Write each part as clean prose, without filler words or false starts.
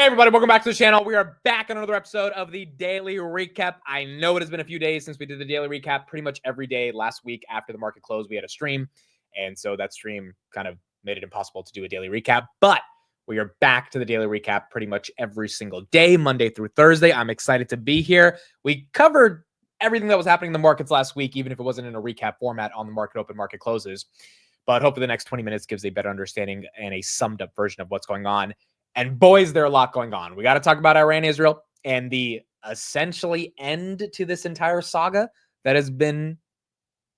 Hey everybody, welcome back to the channel. We are back on another episode of the Daily Recap. I know it has been a few days since we did the Daily Recap. Pretty much every day last week after the market closed, we had a stream. And so that stream kind of made it impossible to do a Daily Recap. But we are back to the Daily Recap pretty much every single day, Monday through Thursday. I'm excited to be here. We covered everything that was happening in the markets last week, even if it wasn't in a recap format on the market open, market closes. But hopefully the next 20 minutes gives a better understanding and a summed up version of what's going on. And boy, is there a lot going on. We got to talk about Iran, Israel, and the essentially end to this entire saga that has been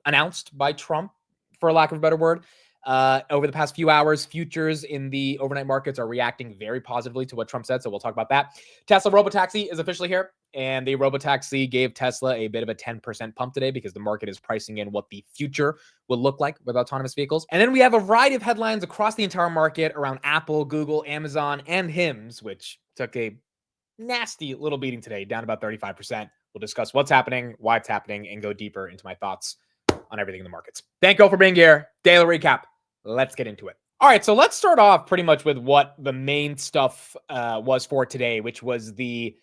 announced by Trump, for lack of a better word. Over the past few hours, futures in the overnight markets are reacting very positively to what Trump said, so we'll talk about that. Tesla Robotaxi is officially here, and the Robotaxi gave Tesla a bit of a 10% pump today because the market is pricing in what the future will look like with autonomous vehicles. And then we have a variety of headlines across the entire market around Apple, Google, Amazon, and HIMS, which took a nasty little beating today, down about 35%. We'll discuss what's happening, why it's happening, and go deeper into my thoughts on everything in the markets. Thank you all for being here. Daily Recap. Let's get into it. All right, so let's start off pretty much with what the main stuff was for today, which was the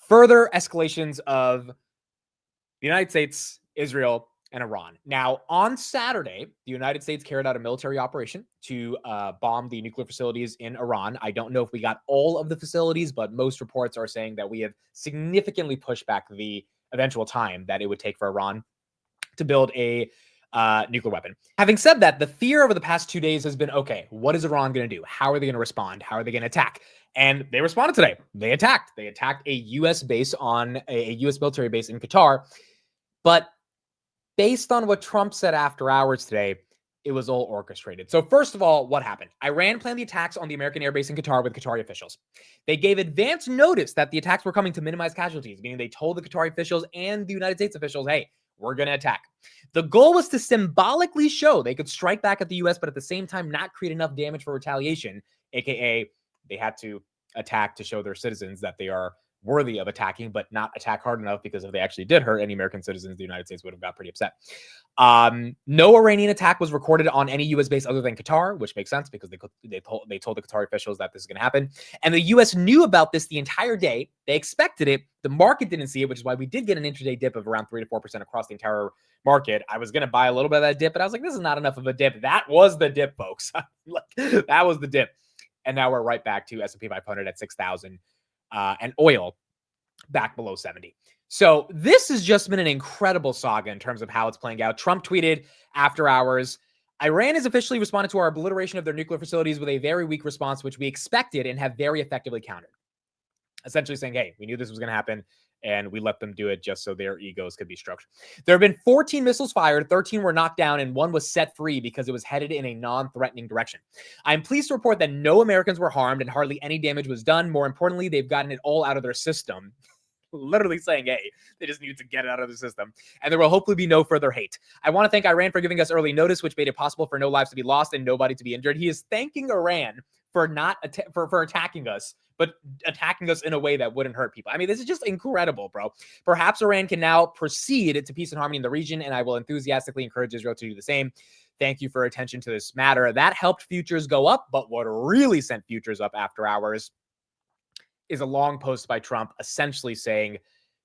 further escalations of the United States, Israel, and Iran. Now, on Saturday, the United States carried out a military operation to bomb the nuclear facilities in Iran. I don't know if we got all of the facilities, but most reports are saying that we have significantly pushed back the eventual time that it would take for Iran to build a nuclear weapon. Having said that, the fear over the past 2 days has been, okay, what is Iran going to do? How are they going to respond? How are they going to attack? And they responded today. They attacked. They attacked a U.S. base on a U.S. military base in Qatar. But based on what Trump said after hours today, it was all orchestrated. So first of all, what happened? Iran planned the attacks on the American air base in Qatar with Qatari officials. They gave advance notice that the attacks were coming to minimize casualties, meaning they told the Qatari officials and the United States officials, hey, we're going to attack. The goal was to symbolically show they could strike back at the U.S., but at the same time not create enough damage for retaliation, aka they had to attack to show their citizens that they are worthy of attacking, but not attack hard enough, because if they actually did hurt any American citizens, the United States would have got pretty upset. No Iranian attack was recorded on any U.S. base other than Qatar, which makes sense because they told the Qatari officials that this is going to happen. And the U.S. knew about this the entire day. They expected it. The market didn't see it, which is why we did get an intraday dip of around 3 to 4% across the entire market. I was going to buy a little bit of that dip, but I was like, this is not enough of a dip. That was the dip, folks. That was the dip. And now we're right back to S&P 500 at 6,000 and oil back below 70. So this has just been an incredible saga in terms of how it's playing out. Trump tweeted after hours, Iran has officially responded to our obliteration of their nuclear facilities with a very weak response, which we expected and have very effectively countered. Essentially saying, hey, we knew this was going to happen, and we let them do it just so their egos could be stroked. There have been 14 missiles fired, 13 were knocked down, and 1 was set free because it was headed in a non-threatening direction. I'm pleased to report that no Americans were harmed and hardly any damage was done. More importantly, they've gotten it all out of their system. Literally saying, hey, they just need to get it out of the system. And there will hopefully be no further hate. I want to thank Iran for giving us early notice, which made it possible for no lives to be lost and nobody to be injured. He is thanking Iran for not for attacking us, but attacking us in a way that wouldn't hurt people. I mean, this is just incredible, bro. Perhaps Iran can now proceed to peace and harmony in the region, and I will enthusiastically encourage Israel to do the same. Thank you for attention to this matter. That helped futures go up, but what really sent futures up after hours is a long post by Trump essentially saying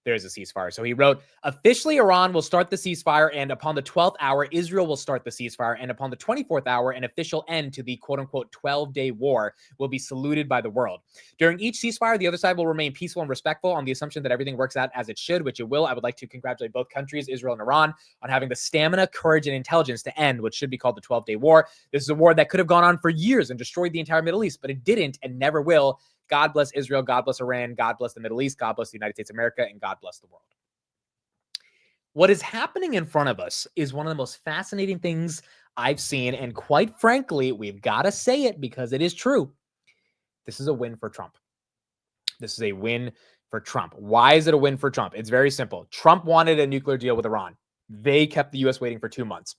there's a ceasefire. So he wrote, officially Iran will start the ceasefire, and upon the 12th hour, Israel will start the ceasefire, and upon the 24th hour, an official end to the quote-unquote 12-day war will be saluted by the world. During each ceasefire, the other side will remain peaceful and respectful on the assumption that everything works out as it should, which it will. I would like to congratulate both countries, Israel and Iran, on having the stamina, courage, and intelligence to end what should be called the 12-day war. This is a war that could have gone on for years and destroyed the entire Middle East, but it didn't and never will. God bless Israel, God bless Iran, God bless the Middle East, God bless the United States of America, and God bless the world. What is happening in front of us is one of the most fascinating things I've seen, and quite frankly, we've got to say it because it is true. This is a win for Trump. This is a win for Trump. Why is it a win for Trump? It's very simple. Trump wanted a nuclear deal with Iran. They kept the U.S. waiting for 2 months.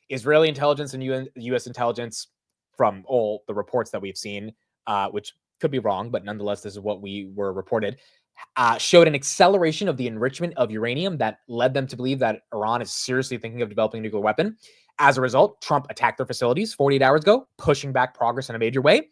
Israeli intelligence and U.S. intelligence, from all the reports that we've seen, which could be wrong, but nonetheless, this is what we were reported, showed an acceleration of the enrichment of uranium that led them to believe that Iran is seriously thinking of developing a nuclear weapon. As a result, Trump attacked their facilities 48 hours ago, pushing back progress in a major way.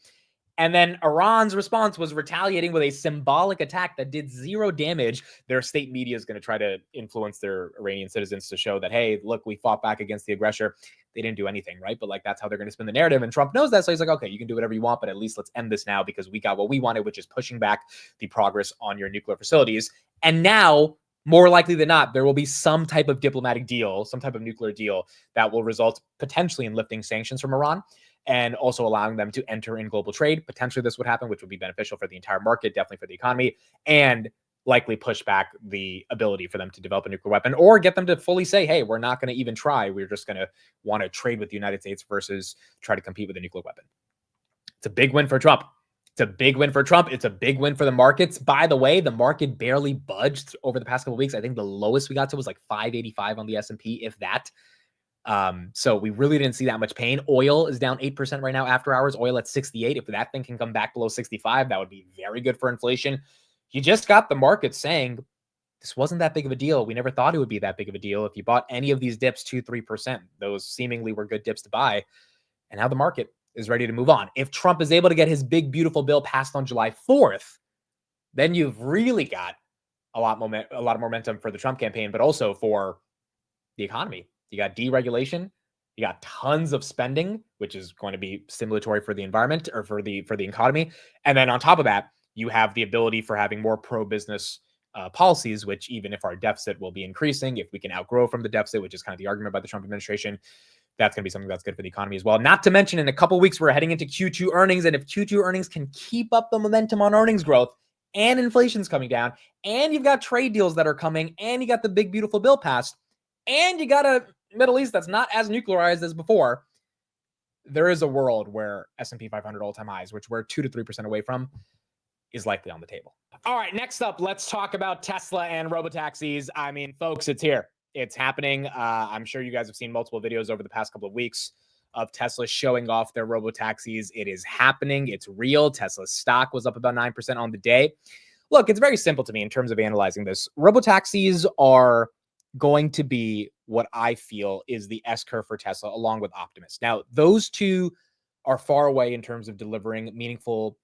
And then Iran's response was retaliating with a symbolic attack that did zero damage. Their state media is going to try to influence their Iranian citizens to show that, hey, look, we fought back against the aggressor. They didn't do anything, right? But like, that's how they're going to spin the narrative. And Trump knows that. So he's like, okay, you can do whatever you want, but at least let's end this now because we got what we wanted, which is pushing back the progress on your nuclear facilities. And now, more likely than not, there will be some type of diplomatic deal, some type of nuclear deal that will result potentially in lifting sanctions from Iran and also allowing them to enter in global trade. Potentially this would happen, which would be beneficial for the entire market, definitely for the economy, and likely push back the ability for them to develop a nuclear weapon or get them to fully say, hey, we're not going to even try. We're just going to want to trade with the United States versus try to compete with a nuclear weapon. It's a big win for Trump. It's a big win for Trump. It's a big win for the markets. By the way, the market barely budged over the past couple of weeks. I think the lowest we got to was like 585 on the S&P, if that. So we really didn't see that much pain. Oil is down 8% right now after hours. Oil at 68. If that thing can come back below 65, that would be very good for inflation. You just got the market saying this wasn't that big of a deal. We never thought it would be that big of a deal. If you bought any of these dips 2-3%, those seemingly were good dips to buy. And now the market is ready to move on. If Trump is able to get his big, beautiful bill passed on July 4th, then you've really got a lot of momentum for the Trump campaign, but also for the economy. You got deregulation, you got tons of spending, which is going to be stimulatory for the environment or for the economy. And then on top of that, you have the ability for having more pro-business policies, which even if our deficit will be increasing, if we can outgrow from the deficit, which is kind of the argument by the Trump administration, that's going to be something that's good for the economy as well. Not to mention in a couple of weeks, we're heading into Q2 earnings. And if Q2 earnings can keep up the momentum on earnings growth and inflation's coming down, and you've got trade deals that are coming, and you got the big, beautiful bill passed, and you got a Middle East that's not as nuclearized as before, there is a world where S&P 500 all-time highs, which we're 2 to 3% away from, is likely on the table. All right, next up, let's talk about Tesla and Robotaxis. I mean, folks, it's here. It's happening. I'm sure you guys have seen multiple videos over the past couple of weeks of Tesla showing off their Robotaxis. It is happening. It's real. Tesla's stock was up about 9% on the day. Look, it's very simple to me in terms of analyzing this. Robotaxis are going to be what I feel is the S-curve for Tesla, along with Optimus. Now, those two are far away in terms of delivering meaningful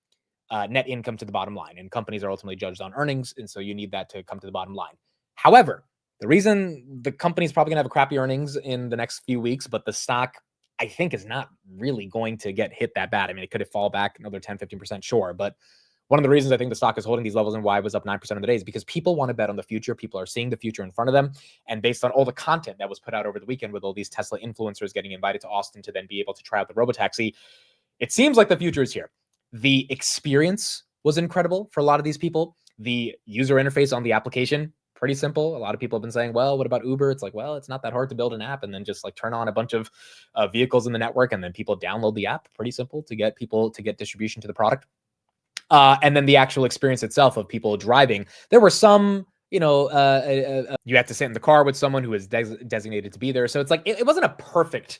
net income to the bottom line, and companies are ultimately judged on earnings, and so you need that to come to the bottom line. However, the reason the company's probably going to have a crappy earnings in the next few weeks, but the stock, I think, is not really going to get hit that bad. I mean, it could fall back another 10, 15%, sure, but one of the reasons I think the stock is holding these levels and why it was up 9% on the day is because people want to bet on the future. People are seeing the future in front of them. And based on all the content that was put out over the weekend with all these Tesla influencers getting invited to Austin to then be able to try out the Robotaxi, it seems like the future is here. The experience was incredible for a lot of these people. The user interface on the application, pretty simple. A lot of people have been saying, well, what about Uber? It's like, well, it's not that hard to build an app and then just like turn on a bunch of vehicles in the network and then people download the app. Pretty simple to get people to get distribution to the product. And then the actual experience itself of people driving. There were some, you had to sit in the car with someone who was designated to be there. So it's like, it wasn't a perfect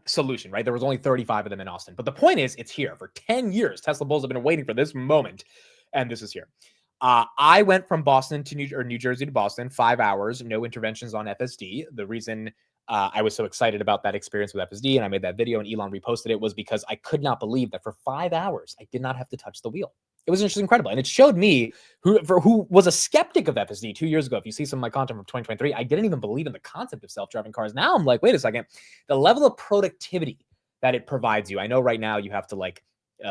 solution, right? There was only 35 of them in Austin. But the point is, it's here. For 10 years, Tesla Bulls have been waiting for this moment. And this is here. I went from Boston to New Jersey to Boston, 5 hours, no interventions on FSD. The reason I was so excited about that experience with FSD and I made that video and Elon reposted it was because I could not believe that for 5 hours, I did not have to touch the wheel. It was just incredible. And it showed me who was a skeptic of FSD 2 years ago. If you see some of my content from 2023, I didn't even believe in the concept of self-driving cars. Now I'm like, wait a second, the level of productivity that it provides you. I know right now you have to like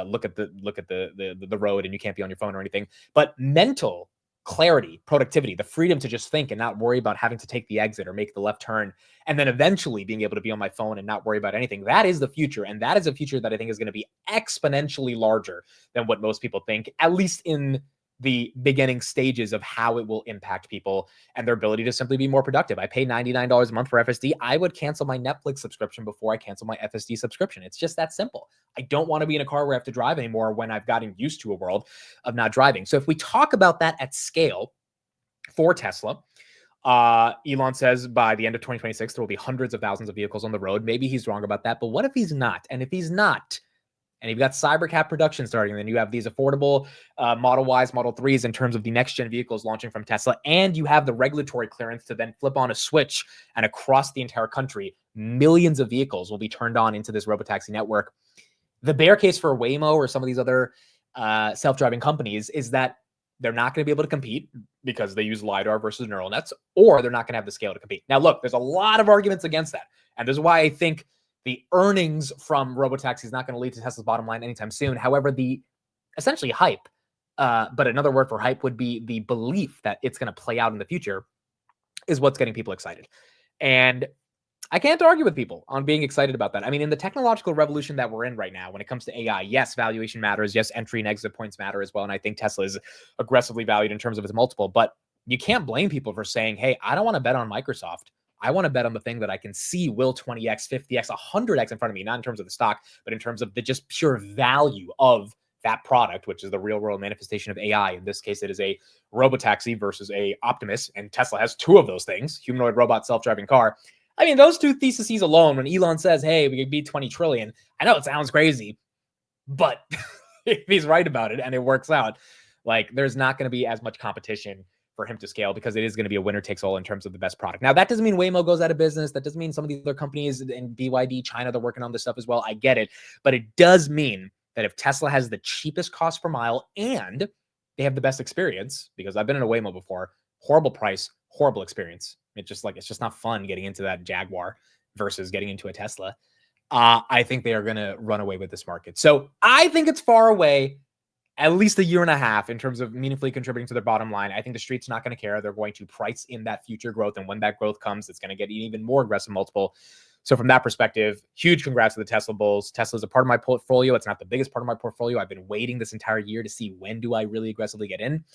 look at the road and you can't be on your phone or anything, but mental clarity, productivity, the freedom to just think and not worry about having to take the exit or make the left turn, and then eventually being able to be on my phone and not worry about anything. That is the future. And that is a future that I think is going to be exponentially larger than what most people think, at least in the beginning stages of how it will impact people and their ability to simply be more productive. I pay $99 a month for FSD. I would cancel my Netflix subscription before I cancel my FSD subscription. It's just that simple. I don't want to be in a car where I have to drive anymore when I've gotten used to a world of not driving. So if we talk about that at scale for Tesla, Elon says by the end of 2026, there will be hundreds of thousands of vehicles on the road. Maybe he's wrong about that, but what if he's not? And if he's not, and you've got Cybercab production starting, and then you have these affordable Model Ys, Model 3s in terms of the next-gen vehicles launching from Tesla, and you have the regulatory clearance to then flip on a switch, and across the entire country, millions of vehicles will be turned on into this Robotaxi network. The bear case for Waymo or some of these other self-driving companies is that they're not going to be able to compete because they use LiDAR versus neural nets, or they're not going to have the scale to compete. Now, look, there's a lot of arguments against that. And this is why I think the earnings from Robotaxi is not going to lead to Tesla's bottom line anytime soon. However, the essentially hype, but another word for hype would be the belief that it's going to play out in the future, is what's getting people excited. And I can't argue with people on being excited about that. I mean, in the technological revolution that we're in right now, when it comes to AI, yes, valuation matters. Yes, entry and exit points matter as well. And I think Tesla is aggressively valued in terms of its multiple. But you can't blame people for saying, hey, I don't want to bet on Microsoft. I want to bet on the thing that I can see will 20x, 50x, 100x in front of me, not in terms of the stock, but in terms of the just pure value of that product, which is the real world manifestation of AI. In this case, it is a Robotaxi versus a Optimus. And Tesla has two of those things, humanoid robot, self-driving car. I mean, those two theses alone, when Elon says, hey, we could beat 20 trillion, I know it sounds crazy, but if he's right about it and it works out, like there's not going to be as much competition for him to scale because it is going to be a winner takes all in terms of the best product. Now, that doesn't mean Waymo goes out of business. That doesn't mean some of these other companies in BYD, China, they're working on this stuff as well. I get it. But it does mean that if Tesla has the cheapest cost per mile and they have the best experience, because I've been in a Waymo before, horrible price, horrible experience. It's just not fun getting into that Jaguar versus getting into a Tesla. I think they are going to run away with this market. So I think it's far away, at least a year and a half in terms of meaningfully contributing to their bottom line. I think the street's not going to care. They're going to price in that future growth. And when that growth comes, it's going to get an even more aggressive multiple. So from that perspective, huge congrats to the Tesla bulls. Tesla's a part of my portfolio. It's not the biggest part of my portfolio. I've been waiting this entire year to see when do I really aggressively get in.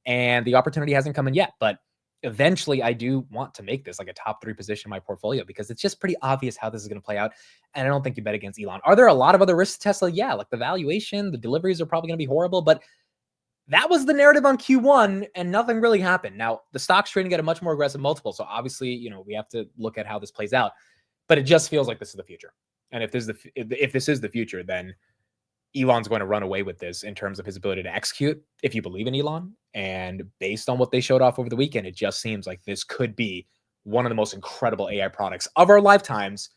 And the opportunity hasn't come in yet, but eventually I do want to make this like a top 3 position in my portfolio because it's just pretty obvious how this is going to play out. And I don't think you bet against Elon. Are there a lot of other risks to Tesla? Yeah, like the valuation, the deliveries are probably going to be horrible, but that was the narrative on Q1 and nothing really happened. Now the stock's trading at a much more aggressive multiple. So obviously, we have to look at how this plays out, but it just feels like this is the future. And if this is the future, then Elon's going to run away with this in terms of his ability to execute, if you believe in Elon. And based on what they showed off over the weekend, it just seems like this could be one of the most incredible AI products of our lifetimes.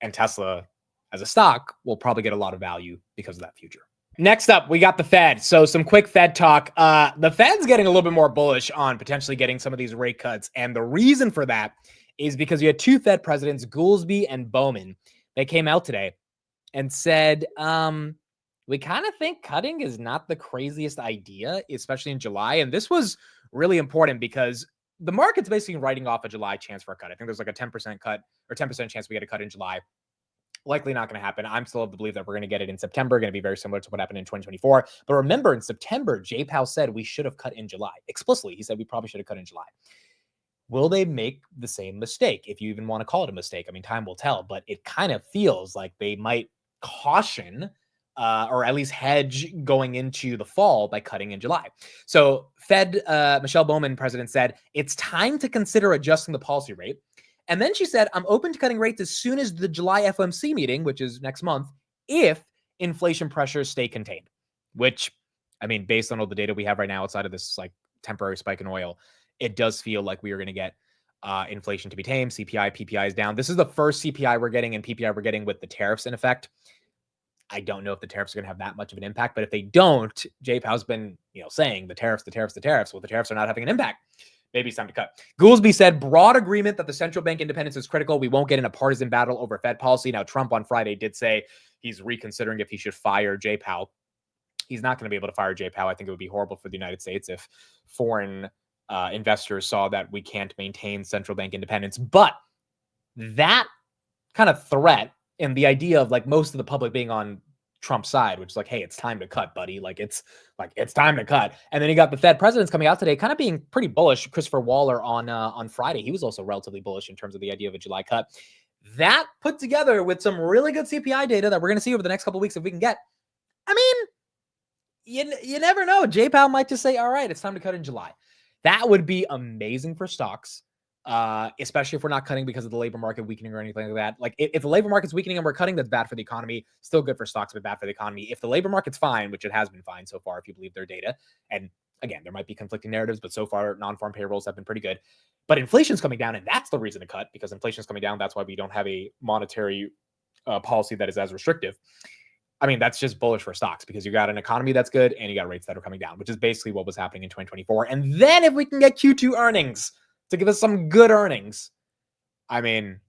And Tesla, as a stock, will probably get a lot of value because of that future. Next up, we got the Fed. So some quick Fed talk. The Fed's getting a little bit more bullish on potentially getting some of these rate cuts. And the reason for that is because you had two Fed presidents, Goolsbee and Bowman, that came out today and said, we kind of think cutting is not the craziest idea, especially in July. And this was really important because the market's basically writing off a July chance for a cut. I think there's like a 10% cut or 10% chance we get a cut in July. Likely not going to happen. I'm still of the belief that we're going to get it in September, going to be very similar to what happened in 2024. But remember, in September, Jay Powell said we should have cut in July. Explicitly, he said we probably should have cut in July. Will they make the same mistake? If you even want to call it a mistake, I mean, time will tell, but it kind of feels like they might caution or at least hedge going into the fall by cutting in July. So Fed, Michelle Bowman, president, said, it's time to consider adjusting the policy rate. And then she said, I'm open to cutting rates as soon as the July FOMC meeting, which is next month, if inflation pressures stay contained, which, I mean, based on all the data we have right now outside of this like temporary spike in oil, it does feel like we are going to get inflation to be tame. CPI, PPI is down. This is the first CPI we're getting and PPI we're getting with the tariffs in effect. I don't know if the tariffs are going to have that much of an impact, but if they don't, Jay Powell's been, saying the tariffs. Well, the tariffs are not having an impact. Maybe it's time to cut. Goolsbee said broad agreement that the central bank independence is critical. We won't get in a partisan battle over Fed policy. Now, Trump on Friday did say he's reconsidering if he should fire Jay Powell. He's not going to be able to fire Jay Powell. I think it would be horrible for the United States if foreign investors saw that we can't maintain central bank independence. But that kind of threat and the idea of like most of the public being on Trump's side, which is like, hey, it's time to cut, buddy. It's time to cut. And then you got the Fed presidents coming out today, kind of being pretty bullish. Christopher Waller on Friday, he was also relatively bullish in terms of the idea of a July cut. That put together with some really good CPI data that we're going to see over the next couple of weeks if we can get. I mean, you never know. Jay Powell might just say, all right, it's time to cut in July. That would be amazing for stocks. Especially if we're not cutting because of the labor market weakening or anything like that. Like if the labor market's weakening and we're cutting, that's bad for the economy. Still good for stocks, but bad for the economy. If the labor market's fine, which it has been fine so far, if you believe their data, and again, there might be conflicting narratives, but so far non-farm payrolls have been pretty good. But inflation's coming down, and that's the reason to cut, because inflation's coming down. That's why we don't have a monetary policy that is as restrictive. I mean, that's just bullish for stocks because you got an economy that's good and you got rates that are coming down, which is basically what was happening in 2024. And then if we can get Q2 earnings to give us some good earnings, I mean,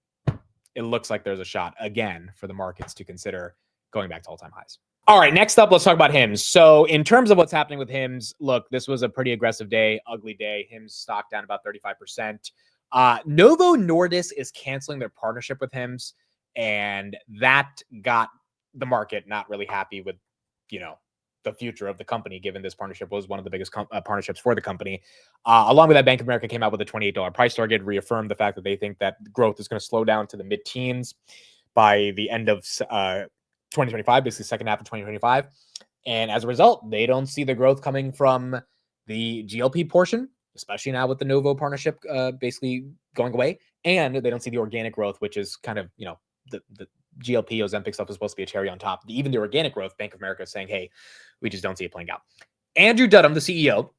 it looks like there's a shot again for the markets to consider going back to all-time highs. All right, next up, let's talk about HIMS. So in terms of what's happening with HIMS, look, this was a pretty aggressive day, ugly day. HIMS stock down about 35%. Novo Nordisk is canceling their partnership with HIMS, and that got the market not really happy with, the future of the company, given this partnership was one of the biggest partnerships for the company. Along with that, Bank of America came out with a $28 price target, reaffirmed the fact that they think that growth is going to slow down to the mid-teens by the end of 2025, basically second half of 2025. And as a result, they don't see the growth coming from the GLP portion, especially now with the Novo partnership basically going away. And they don't see the organic growth, which is kind of, the GLP Ozempic stuff is supposed to be a cherry on top. Even the organic growth, Bank of America is saying, hey, we just don't see it playing out. Andrew Dudum, the CEO,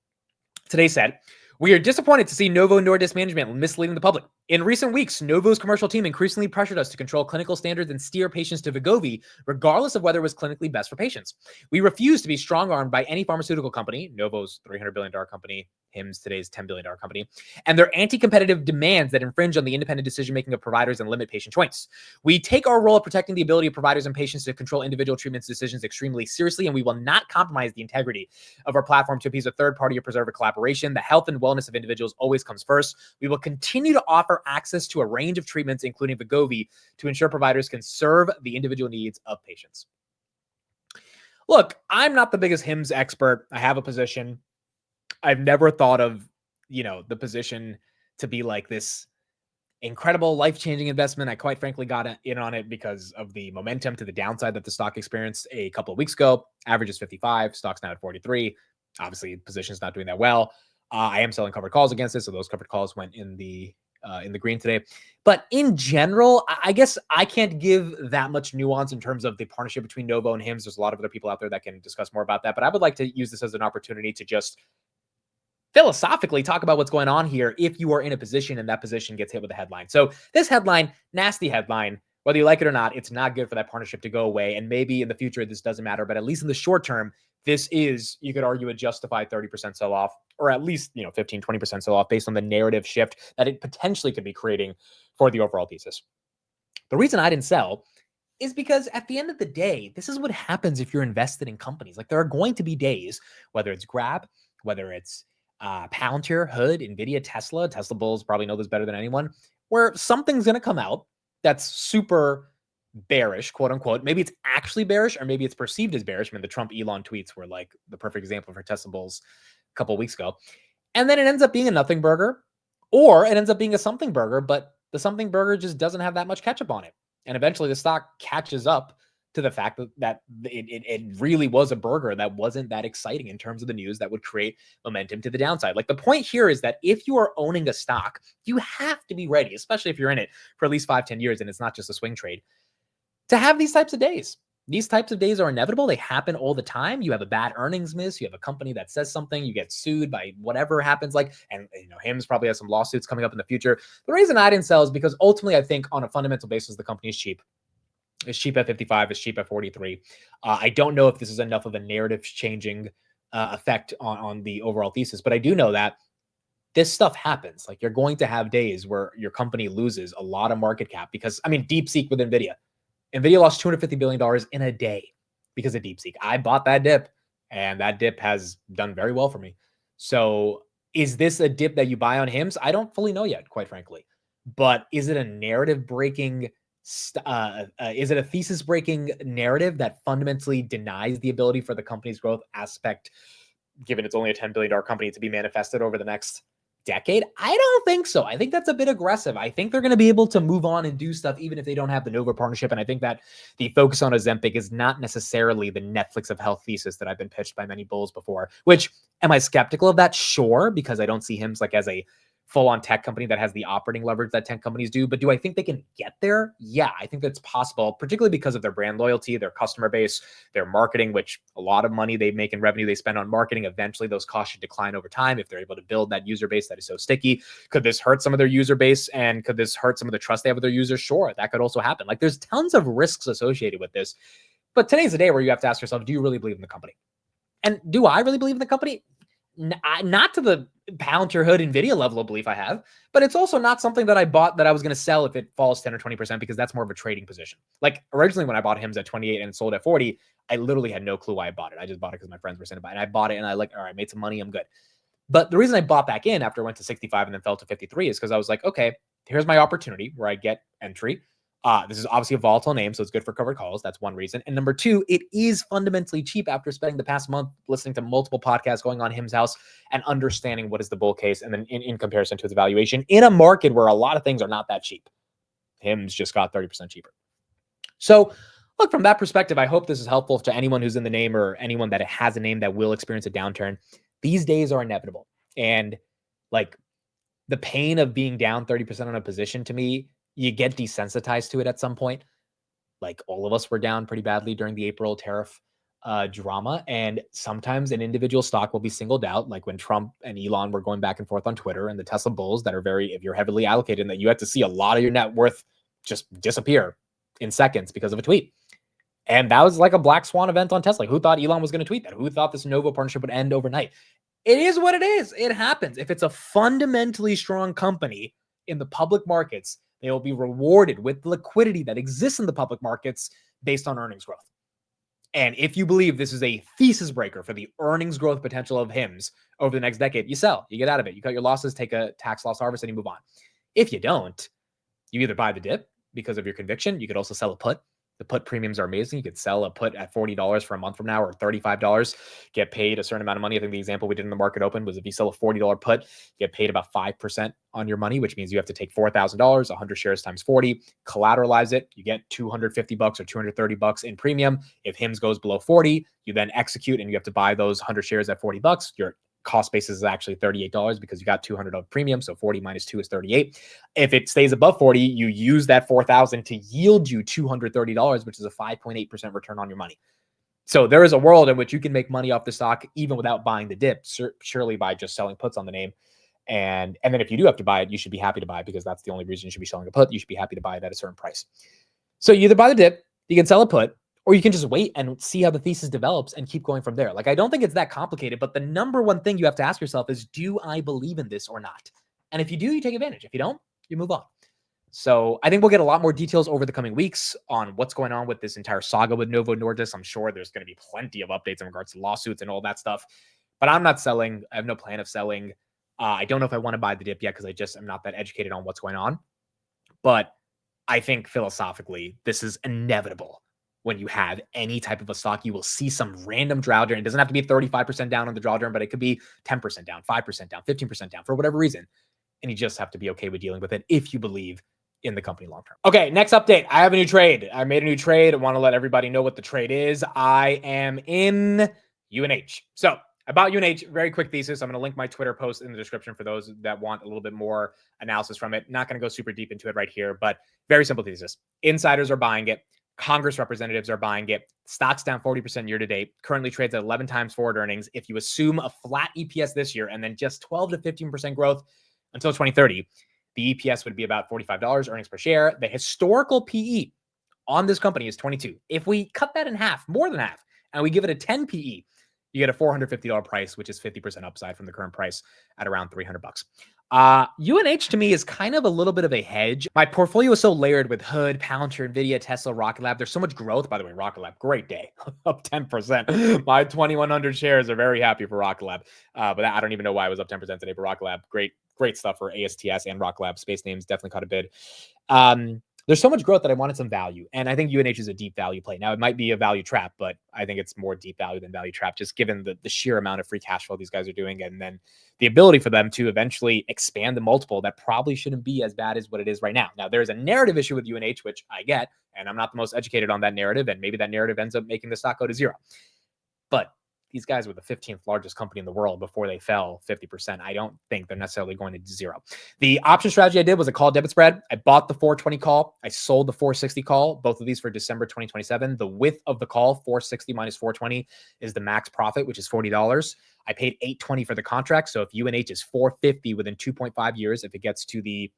today said, "We are disappointed to see Novo Nordisk management misleading the public. In recent weeks, Novo's commercial team increasingly pressured us to control clinical standards and steer patients to Wegovy, regardless of whether it was clinically best for patients. We refuse to be strong-armed by any pharmaceutical company," Novo's $300 billion company, HIMS today's $10 billion company, "and their anti-competitive demands that infringe on the independent decision-making of providers and limit patient choice. We take our role of protecting the ability of providers and patients to control individual treatment decisions extremely seriously, and we will not compromise the integrity of our platform to appease a third party or preserve a collaboration. The health and wellness of individuals always comes first. We will continue to offer access to a range of treatments, including Wegovy, to ensure providers can serve the individual needs of patients." Look, I'm not the biggest HIMS expert. I have a position. I've never thought of, the position to be like this incredible life-changing investment. I quite frankly got in on it because of the momentum to the downside that the stock experienced a couple of weeks ago. Average is 55, stock's now at 43. Obviously, position's not doing that well. I am selling covered calls against it, so those covered calls went in the green today. But in general, I guess I can't give that much nuance in terms of the partnership between Novo and HIMS. There's a lot of other people out there that can discuss more about that, but I would like to use this as an opportunity to just philosophically talk about what's going on here if you are in a position and that position gets hit with a headline. So this headline, nasty headline, whether you like it or not, it's not good for that partnership to go away. And maybe in the future, this doesn't matter, but at least in the short term, this is, you could argue, a justified 30% sell-off, or at least, 15, 20% sell-off based on the narrative shift that it potentially could be creating for the overall thesis. The reason I didn't sell is because at the end of the day, this is what happens if you're invested in companies. Like, there are going to be days, whether it's Grab, whether it's Palantir, Hood, NVIDIA, Tesla bulls probably know this better than anyone, where something's going to come out that's super bearish, quote unquote. Maybe it's actually bearish, or maybe it's perceived as bearish. I mean, the Trump Elon tweets were like the perfect example for Tesla bulls a couple of weeks ago. And then it ends up being a nothing burger, or it ends up being a something burger, but the something burger just doesn't have that much ketchup on it. And eventually the stock catches up to the fact that it really was a burger that wasn't that exciting in terms of the news that would create momentum to the downside. Like, the point here is that if you are owning a stock, you have to be ready, especially if you're in it for at least 5-10 years and it's not just a swing trade, to have these types of days. These types of days are inevitable. They happen all the time. You have a bad earnings miss. You have a company that says something. You get sued by whatever happens. And HIMS probably has some lawsuits coming up in the future. The reason I didn't sell is because ultimately I think on a fundamental basis, the company is cheap. It's cheap at 55. It's cheap at 43. I don't know if this is enough of a narrative changing effect on the overall thesis, but I do know that this stuff happens. Like, you're going to have days where your company loses a lot of market cap because, DeepSeek with NVIDIA. NVIDIA lost $250 billion in a day because of DeepSeek. I bought that dip, and that dip has done very well for me. So is this a dip that you buy on HIMS? I don't fully know yet, quite frankly. But is it a narrative breaking, is it a thesis breaking narrative that fundamentally denies the ability for the company's growth aspect, given it's only a $10 billion company, to be manifested over the next decade? I don't think so. I think that's a bit aggressive. I think they're going to be able to move on and do stuff even if they don't have the Novo partnership. And I think that the focus on Ozempic is not necessarily the Netflix of health thesis that I've been pitched by many bulls before, which, am I skeptical of that? Sure, because I don't see HIMS like as a full-on tech company that has the operating leverage that tech companies do. But do I think they can get there? Yeah, I think that's possible, particularly because of their brand loyalty, their customer base, their marketing, which a lot of money they make in revenue they spend on marketing. Eventually, those costs should decline over time if they're able to build that user base that is so sticky. Could this hurt some of their user base, and could this hurt some of the trust they have with their users? Sure, that could also happen. Like, there's tons of risks associated with this. But today's the day where you have to ask yourself, do you really believe in the company? And do I really believe in the company? Not to the Palantir Hood NVIDIA level of belief I have, but it's also not something that I bought that I was going to sell if it falls 10 or 20% because that's more of a trading position. Like originally when I bought HIMS at 28 and sold at 40, I literally had no clue why I bought it. I just bought it because my friends were saying to buy it. And I bought it and I like, all right, made some money. I'm good. But the reason I bought back in after I went to 65 and then fell to 53 is because I was like, okay, here's my opportunity where I get entry. This is obviously a volatile name, so it's good for covered calls. That's one reason. And number two, it is fundamentally cheap after spending the past month listening to multiple podcasts going on HIM's house and understanding what is the bull case and then in comparison to its valuation in a market where a lot of things are not that cheap. HIM's just got 30% cheaper. So look, from that perspective, I hope this is helpful to anyone who's in the name or anyone that has a name that will experience a downturn. These days are inevitable. And like the pain of being down 30% on a position, to me, you get desensitized to it at some point. Like all of us were down pretty badly during the April tariff drama. And sometimes an individual stock will be singled out, like when Trump and Elon were going back and forth on Twitter and the Tesla bulls that are very, if you're heavily allocated in that, you have to see a lot of your net worth just disappear in seconds because of a tweet. And that was like a black swan event on Tesla. Who thought Elon was going to tweet that? Who thought this Novo partnership would end overnight? It is what it is. It happens. If it's a fundamentally strong company in the public markets, they will be rewarded with liquidity that exists in the public markets based on earnings growth. And if you believe this is a thesis breaker for the earnings growth potential of HIMS over the next decade, you sell, you get out of it. You cut your losses, take a tax loss harvest, and you move on. If you don't, you either buy the dip because of your conviction. You could also sell a put. The put premiums are amazing. You could sell a put at $40 for a month from now or $35, get paid a certain amount of money. I think the example we did in the market open was if you sell a $40 put, you get paid about 5% on your money, which means you have to take $4,000, 100 shares times 40, collateralize it. You get $250 or $230 in premium. If HIMS goes below 40, you then execute and you have to buy those 100 shares at $40. Your cost basis is actually $38 because you got $200 of premium. So 40 minus 2 is 38. If it stays above 40, you use that 4,000 to yield you $230, which is a 5.8% return on your money. So there is a world in which you can make money off the stock even without buying the dip, surely by just selling puts on the name. And then if you do have to buy it, you should be happy to buy it because that's the only reason you should be selling a put. You should be happy to buy it at a certain price. So you either buy the dip, you can sell a put, or you can just wait and see how the thesis develops and keep going from there. Like, I don't think it's that complicated, but the number one thing you have to ask yourself is, do I believe in this or not? And if you do, you take advantage. If you don't, you move on. So I think we'll get a lot more details over the coming weeks on what's going on with this entire saga with Novo Nordisk. I'm sure there's going to be plenty of updates in regards to lawsuits and all that stuff, but I'm not selling. I have no plan of selling. I don't know if I want to buy the dip yet because I just am not that educated on what's going on. But I think philosophically, this is inevitable. When you have any type of a stock, you will see some random drawdown. It doesn't have to be 35% down on the drawdown, but it could be 10% down, 5% down, 15% down for whatever reason. And you just have to be okay with dealing with it if you believe in the company long term. Okay, next update. I have a new trade. I made a new trade. I want to let everybody know what the trade is. I am in UNH. So I bought UNH. Very quick thesis. I'm going to link my Twitter post in the description for those that want a little bit more analysis from it. Not going to go super deep into it right here, but very simple thesis. Insiders are buying it. Congress representatives are buying it. Stock's down 40% year to date. Currently trades at 11 times forward earnings. If you assume a flat EPS this year and then just 12 to 15% growth until 2030, the EPS would be about $45 earnings per share. The historical PE on this company is 22. If we cut that in half, more than half, and we give it a 10 PE, you get a $450 price, which is 50% upside from the current price at around $300. UNH to me is kind of a little bit of a hedge. My portfolio is so layered with Hood, Palantir, NVIDIA, Tesla, Rocket Lab. There's so much growth. By the way, Rocket Lab, great day, up 10%. My 2,100 shares are very happy for Rocket Lab. But I don't even know why I was up 10% today for Rocket Lab. Great stuff for ASTS and Rocket Lab. Space names definitely caught a bid. There's so much growth that I wanted some value. And I think UNH is a deep value play. Now, it might be a value trap, but I think it's more deep value than value trap, just given the sheer amount of free cash flow these guys are doing. And then the ability for them to eventually expand the multiple that probably shouldn't be as bad as what it is right now. Now, there's a narrative issue with UNH, which I get, and I'm not the most educated on that narrative. And maybe that narrative ends up making the stock go to zero. But these guys were the 15th largest company in the world before they fell 50%. I don't think they're necessarily going to zero. The option strategy I did was a call debit spread. I bought the 420 call. I sold the 460 call, both of these for December 2027. The width of the call, 460 minus 420, is the max profit, which is $40. I paid $820 for the contract. So if UNH is 450 within 2.5 years, if it gets to the,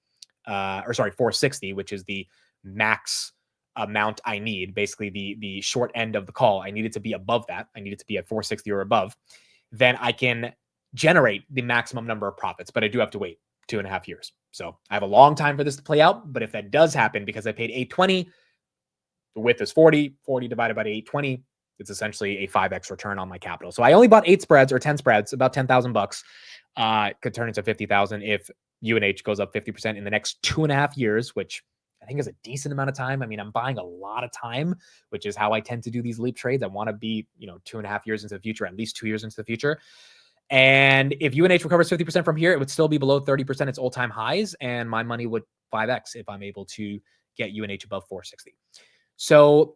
460, which is the max amount I need, basically the short end of the call, I need it to be above that. I need it to be at 460 or above. Then I can generate the maximum number of profits, but I do have to wait 2.5 years. So I have a long time for this to play out. But if that does happen, because I paid 820, the width is 40 divided by 820, it's essentially a 5x return on my capital. So I only bought 8 spreads or 10 spreads, about $10,000. Could turn into 50,000 if UNH goes up 50% in the next 2.5 years, which I think is a decent amount of time. I mean, I'm buying a lot of time, which is how I tend to do these leap trades. I want to be, 2.5 years into the future, at least 2 years into the future. And if UNH recovers 50% from here, it would still be below 30% its all-time highs, and my money would 5x if I'm able to get UNH above 460. So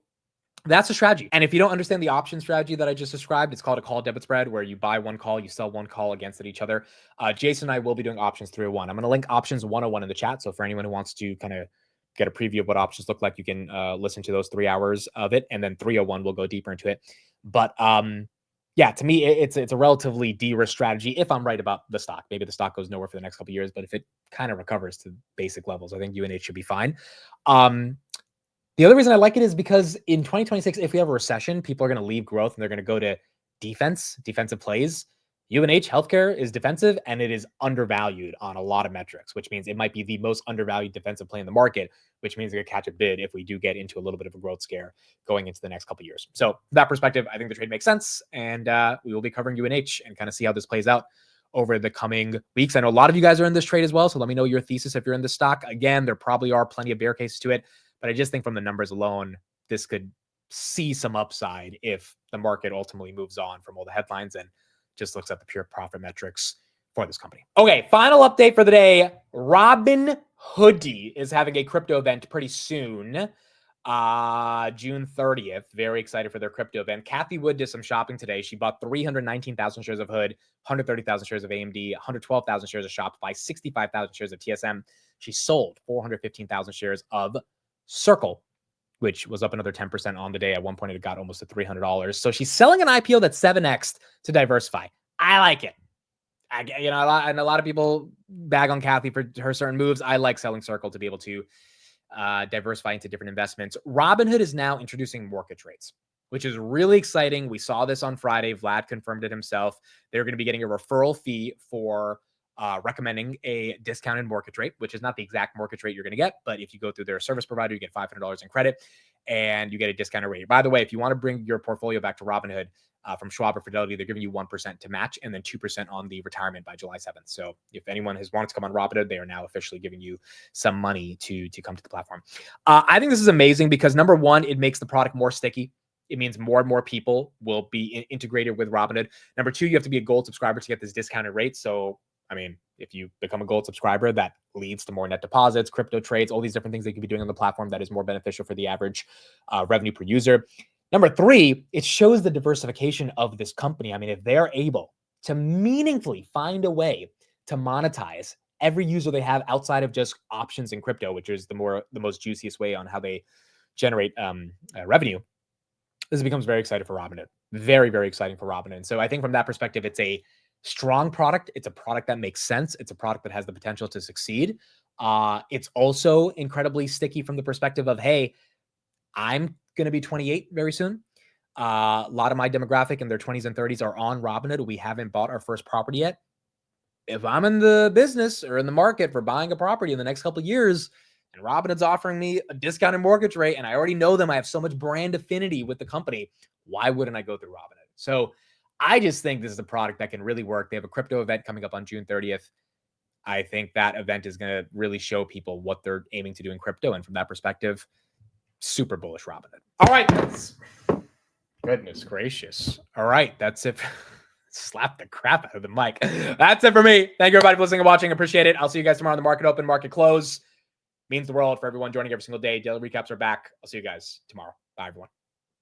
that's a strategy. And if you don't understand the option strategy that I just described, it's called a call debit spread, where you buy one call, you sell one call against each other. Jason and I will be doing options 301. I'm going to link options 101 in the chat. So for anyone who wants to kind of get a preview of what options look like, you can listen to those 3 hours of it. And then 301 will go deeper into it. But yeah, to me, it's a relatively de-risk strategy if I'm right about the stock. Maybe the stock goes nowhere for the next couple of years, but if it kind of recovers to basic levels, I think UNH should be fine. The other reason I like it is because in 2026, if we have a recession, people are going to leave growth and they're going to go to defensive plays. UNH healthcare is defensive and it is undervalued on a lot of metrics, which means it might be the most undervalued defensive play in the market, which means they're going to catch a bid if we do get into a little bit of a growth scare going into the next couple of years. So from that perspective, I think the trade makes sense, and we will be covering UNH and kind of see how this plays out over the coming weeks. I know a lot of you guys are in this trade as well, so let me know your thesis if you're in the stock. Again, there probably are plenty of bear cases to it, but I just think from the numbers alone, this could see some upside if the market ultimately moves on from all the headlines and just looks at the pure profit metrics for this company. Okay, final update for the day. Robinhood is having a crypto event pretty soon, June 30th. Very excited for their crypto event. Kathy Wood did some shopping today. She bought 319,000 shares of Hood, 130,000 shares of AMD, 112,000 shares of Shopify, 65,000 shares of TSM. She sold 415,000 shares of Circle, which was up another 10% on the day. At one point, it got almost to $300. So she's selling an IPO that's 7x to diversify. I like it. And a lot of people bag on Kathy for her certain moves. I like selling Circle to be able to diversify into different investments. Robinhood is now introducing mortgage rates, which is really exciting. We saw this on Friday. Vlad confirmed it himself. They're going to be getting a referral fee for recommending a discounted mortgage rate, which is not the exact mortgage rate you're going to get, but if you go through their service provider, you get $500 in credit and you get a discounted rate. By the way, if you want to bring your portfolio back to Robinhood from Schwab or Fidelity, they're giving you 1% to match and then 2% on the retirement by July 7th. So if anyone has wanted to come on Robinhood, they are now officially giving you some money to come to the platform. I think this is amazing because number one, it makes the product more sticky. It means more and more people will be integrated with Robinhood. Number two, you have to be a gold subscriber to get this discounted rate. So I mean, if you become a gold subscriber, that leads to more net deposits, crypto trades, all these different things they could be doing on the platform that is more beneficial for the average revenue per user. Number three, it shows the diversification of this company. I mean, if they're able to meaningfully find a way to monetize every user they have outside of just options and crypto, which is the most juiciest way on how they generate revenue, this becomes very exciting for Robinhood. Very, very exciting for Robinhood. So I think from that perspective, it's a strong product. It's a product that makes sense. It's a product that has the potential to succeed. It's also incredibly sticky from the perspective of, hey, I'm going to be 28 very soon. A lot of my demographic in their 20s and 30s are on Robinhood. We haven't bought our first property yet. If I'm in the business or in the market for buying a property in the next couple of years and Robinhood's offering me a discounted mortgage rate and I already know them, I have so much brand affinity with the company, why wouldn't I go through Robinhood? So I just think this is a product that can really work. They have a crypto event coming up on June 30th. I think that event is going to really show people what they're aiming to do in crypto. And from that perspective, super bullish Robinhood. All right. Goodness gracious. All right. That's it. Slap the crap out of the mic. That's it for me. Thank you everybody for listening and watching. Appreciate it. I'll see you guys tomorrow on the market open, market close. Means the world for everyone joining every single day. Daily recaps are back. I'll see you guys tomorrow. Bye, everyone.